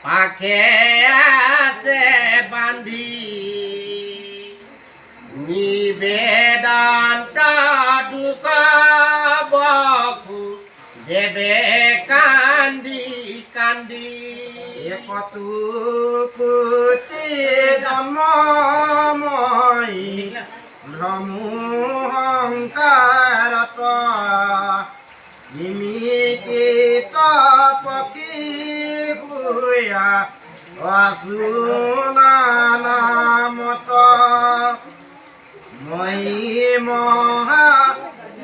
পাখে আছে বান্ধি নিবেদন্ত দুখ বকু দেবে কান্দি কান্দি একতু কুতি জন্মময় ভ্ৰমু সংকাৰত নিমিকিত পক্ষী শুয়া আছো নামত মই মহা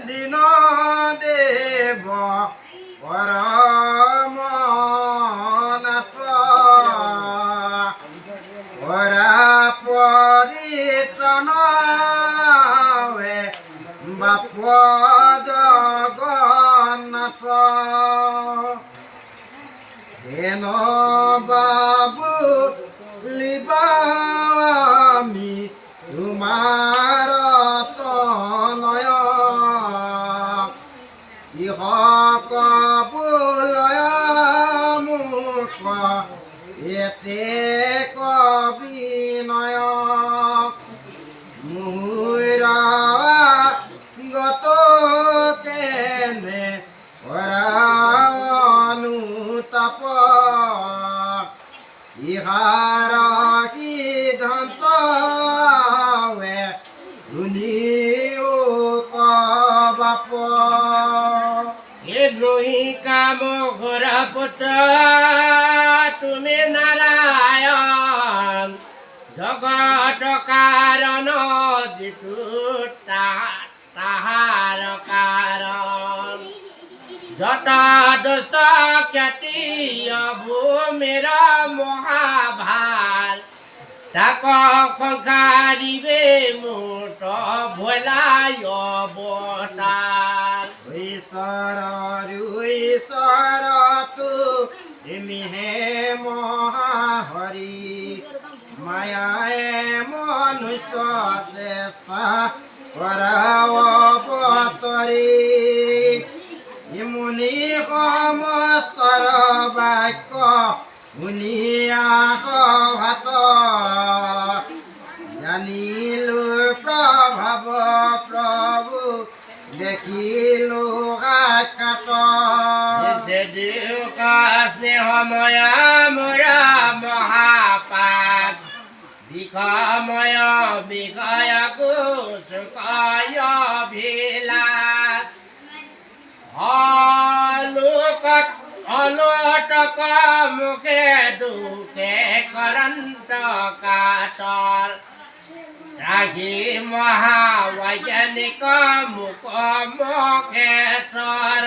দিন দেৱ পৰমনাথ পৰা পৰিত্ৰাণে বাপ জগন্নাথ হেন বাবু লিবামি তোমাৰ তনয় ইহ কবুলয় মুখ এতে কবিনয় মোৰ গত কেনে অনুতাপ ইহাৰ সিদ্ধান্ত শুনিও কবাপ হে দ্ৰোহী কাম ঘোৰা পুত্ৰ তুমি নাৰায়ণ জগত কাৰণ যিটো তাহাৰ কাৰণ যত দুষ্ট খ্যাতি ভূমিৰ মহাভাৰ তাক সংসাৰিবে মূৰ্ত ভোলাই অৱতাৰ ঈশ্বৰতো তুমিহে মহাহৰি মায়ায়ে মনুষ্য চেষ্টা কৰা অৱতৰি ইমুনি সমস্তৰ বাক্য শুনিয়া সভাত জানিলো প্ৰভাৱ প্ৰভু দেখিলো সাক্ষাৎ স্নেহময় মোৰ মহাপাপ বিষময় বিষয়কো সুখয় ভিলাস অলোটক মুখে দুখে কৰন্ত কাতৰ ৰাহি মহাবৈজ্ঞানিক মুখ মুখে চৰ